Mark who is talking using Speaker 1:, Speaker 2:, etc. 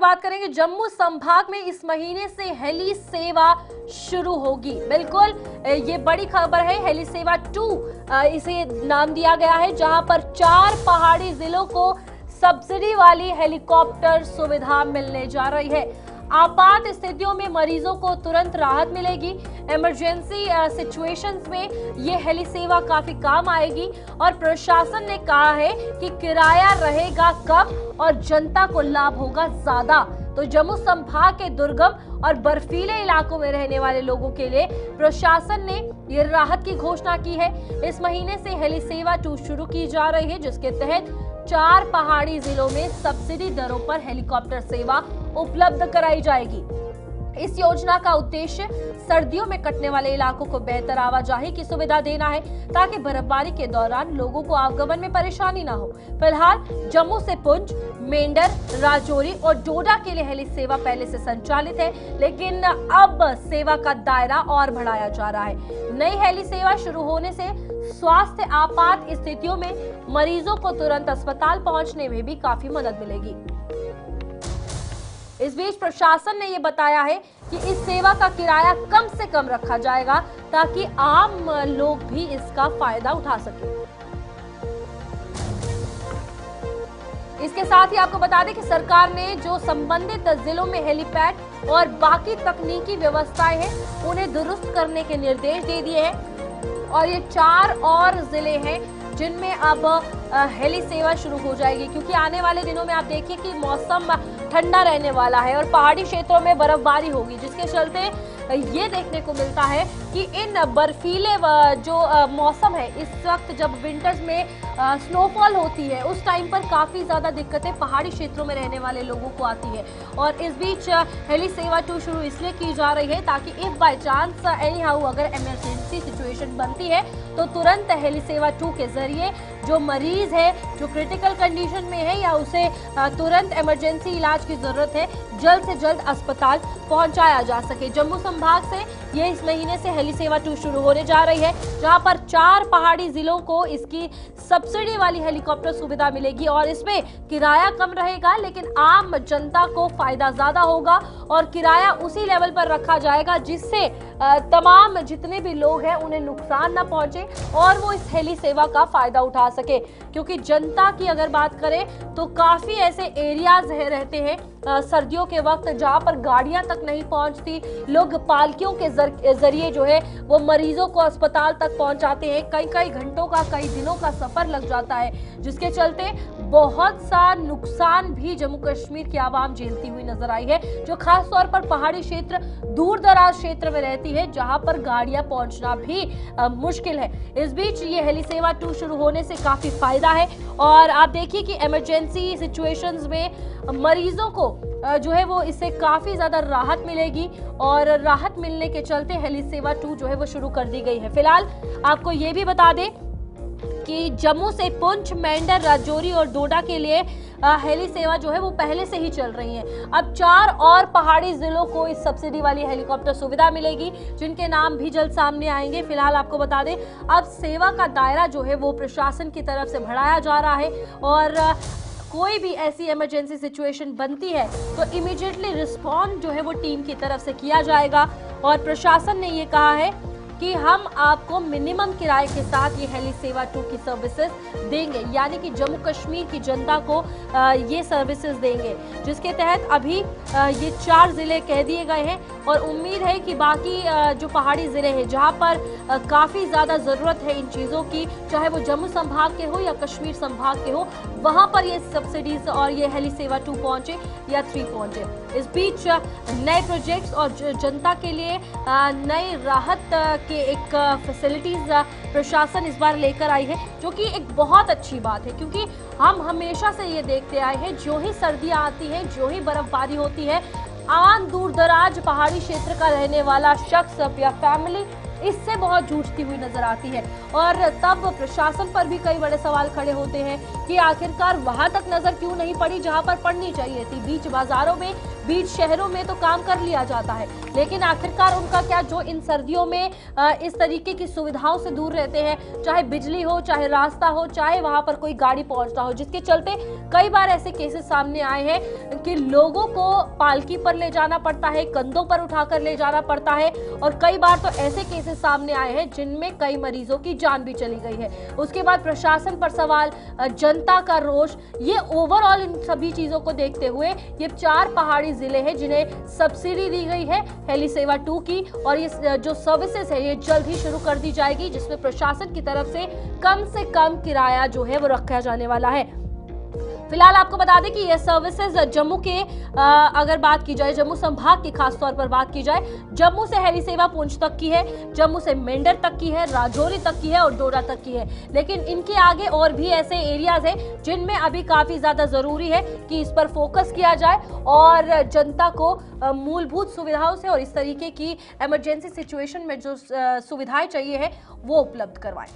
Speaker 1: बात करेंगे जम्मू संभाग में इस महीने से हेली सेवा शुरू होगी। बिल्कुल ये बड़ी खबर है। हेली सेवा 2 इसे नाम दिया गया है, जहां पर 4 पहाड़ी जिलों को सब्सिडी वाली हेलीकॉप्टर सुविधा मिलने जा रही है। आपात स्थितियों में मरीजों को तुरंत राहत मिलेगी। इमरजेंसी सिचुएशंस में ये हेली सेवा काफी काम आएगी और प्रशासन ने कहा है कि किराया रहेगा कम और जनता को लाभ होगा ज्यादा। तो जम्मू संभाग के दुर्गम और बर्फीले इलाकों में रहने वाले लोगों के लिए प्रशासन ने ये राहत की घोषणा की है। इस महीने से हेली सेवा 2 शुरू की जा रही है, जिसके तहत 4 पहाड़ी जिलों में सब्सिडी दरों पर हेलीकॉप्टर सेवा उपलब्ध कराई जाएगी। इस योजना का उद्देश्य सर्दियों में कटने वाले इलाकों को बेहतर आवाजाही की सुविधा देना है, ताकि बर्फबारी के दौरान लोगों को आवागमन में परेशानी न हो। फिलहाल जम्मू से पुंछ, मेंढर, राजौरी और डोडा के लिए हेली सेवा पहले से संचालित है, लेकिन अब सेवा का दायरा और बढ़ाया जा रहा है। नई हेली सेवा शुरू होने से स्वास्थ्य आपात स्थितियों में मरीजों को तुरंत अस्पताल पहुंचने में भी काफी मदद मिलेगी। इस बीच प्रशासन ने ये बताया है कि इस सेवा का किराया कम से कम रखा जाएगा, ताकि आम लोग भी इसका फायदा उठा सकें। इसके साथ ही आपको बता दें कि सरकार ने जो संबंधित जिलों में हेलीपैड और बाकी तकनीकी व्यवस्थाएं हैं, उन्हें दुरुस्त करने के निर्देश दे दिए हैं और ये 4 और जिले हैं जिनमें अब हेली सेवा शुरू हो जाएगी, क्योंकि आने वाले दिनों में आप देखिए कि मौसम ठंडा रहने वाला है और पहाड़ी क्षेत्रों में बर्फबारी होगी, जिसके चलते ये देखने को मिलता है कि इन बर्फीले जो मौसम है, इस वक्त जब विंटर्स में स्नोफॉल होती है, उस टाइम पर काफ़ी ज़्यादा दिक्कतें पहाड़ी क्षेत्रों में रहने वाले लोगों को आती है। और इस बीच हेली सेवा 2 शुरू इसलिए की जा रही है ताकि if by chance any how अगर इमरजेंसी सिचुएशन बनती है तो तुरंत हेली सेवा 2 के जरिए जो मरीज है, जो क्रिटिकल कंडीशन में है या उसे तुरंत इमरजेंसी इलाज की जरूरत है, जल्द से जल्द अस्पताल पहुंचाया जा सके। जम्मू संभाग से ये इस महीने से हेली सेवा 2 शुरू होने जा रही है, जहां पर 4 पहाड़ी जिलों को इसकी सब्सिडी वाली हेलीकॉप्टर सुविधा मिलेगी और इसमें किराया कम रहेगा, लेकिन आम जनता को फायदा ज्यादा होगा और किराया उसी लेवल पर रखा जाएगा जिससे तमाम जितने भी लोग हैं उन्हें नुकसान ना पहुंचे और वो इस हेली सेवा का फायदा उठा सके। क्योंकि जनता की अगर बात करें तो काफी ऐसे एरियाज रहते हैं सर्दियों के वक्त जहां पर गाड़ियां तक नहीं पहुंचती, लोग पालकियों के जरिए जो है वो मरीजों को अस्पताल तक पहुंचाते हैं। कई घंटों का, कई दिनों का सफर लग जाता है, जिसके चलते बहुत सा नुकसान भी जम्मू कश्मीर की आवाम झेलती हुई नजर आई है, जो खास तौर पर पहाड़ी क्षेत्र, दूर दराज क्षेत्र में रहती है, जहां पर गाड़ियां पहुंचना भी मुश्किल है। इस बीच ये हेली सेवा 2 शुरू होने से काफी फायदा है और आप देखिए कि इमरजेंसी सिचुएशंस में मरीजों को जो है वो इससे काफी ज्यादा राहत मिलेगी और राहत मिलने के चलते हेली सेवा 2 जो है वो शुरू कर दी गई है। फिलहाल आपको ये भी बता दें कि जम्मू से पुंछ, मेंढर, राजौरी और डोडा के लिए हेली सेवा जो है वो पहले से ही चल रही है। अब 4 और पहाड़ी जिलों को इस सब्सिडी वाली हेलीकॉप्टर सुविधा मिलेगी, जिनके नाम भी जल्द सामने आएंगे। फिलहाल आपको बता दें अब सेवा का दायरा जो है वो प्रशासन की तरफ से बढ़ाया जा रहा है और कोई भी ऐसी इमरजेंसी सिचुएशन बनती है तो इमीडिएटली रिस्पॉन्ड जो है वो टीम की तरफ से किया जाएगा। और प्रशासन ने ये कहा है कि हम आपको मिनिमम किराए के साथ ये हेली सेवा 2 की सर्विसेज देंगे, यानी कि जम्मू कश्मीर की जनता को ये सर्विसेज देंगे, जिसके तहत अभी ये 4 जिले कह दिए गए हैं और उम्मीद है कि बाकी जो पहाड़ी जिले हैं जहां पर काफ़ी ज़्यादा ज़रूरत है इन चीज़ों की, चाहे वो जम्मू संभाग के हो या कश्मीर संभाग के हो, वहां पर ये सब्सिडीज और ये हेली सेवा 2 पहुंचे या 3 पहुंचे। इस बीच नए प्रोजेक्ट्स और जनता के लिए नई राहत के एक फैसिलिटीज प्रशासन इस बार लेकर आई है, जो कि एक बहुत अच्छी बात है, क्योंकि हम हमेशा से ये देखते आए हैं जो ही सर्दियां आती हैं, जो ही बर्फबारी होती है, आम दूर दराज पहाड़ी क्षेत्र का रहने वाला शख्स या फैमिली इससे बहुत जूझती हुई नजर आती है। और तब प्रशासन पर भी कई बड़े सवाल खड़े होते हैं कि आखिरकार वहां तक नजर क्यों नहीं पड़ी जहां पर पड़नी चाहिए थी। बीच बाजारों में, बीच शहरों में तो काम कर लिया जाता है, लेकिन आखिरकार उनका क्या, जो इन सर्दियों में इस तरीके की सुविधाओं से दूर रहते हैं, चाहे बिजली हो, चाहे रास्ता हो, चाहे वहां पर कोई गाड़ी पहुंचता हो, जिसके चलते कई बार ऐसे केसेस सामने आए हैं कि लोगों को पालकी पर ले जाना पड़ता है, कंधों पर उठाकर ले जाना पड़ता है, और कई बार तो ऐसे केसेस सामने आए हैं जिनमें कई मरीजों की जान भी चली गई है। उसके बाद प्रशासन पर सवाल, जनता का रोष, ये ओवरऑल इन सभी चीजों को देखते हुए ये 4 पहाड़ी जिले हैं जिन्हें सब्सिडी दी गई है हेली सेवा 2 की, और ये जो सर्विसेज है ये जल्द ही शुरू कर दी जाएगी, जिसमें प्रशासन की तरफ से कम किराया जो है वो रखा जाने वाला है। फिलहाल आपको बता दें कि ये सर्विसेज जम्मू के अगर बात की जाए, जम्मू संभाग की खास तौर पर बात की जाए, जम्मू से हेली सेवा पुंछ तक की है, जम्मू से मेंढर तक की है, राजौरी तक की है और डोडा तक की है। लेकिन इनके आगे और भी ऐसे एरियाज हैं जिनमें अभी काफी ज्यादा जरूरी है कि इस पर फोकस किया जाए और जनता को मूलभूत सुविधाओं से और इस तरीके की इमरजेंसी सिचुएशन में जो सुविधाएं चाहिए है वो उपलब्ध करवाएं।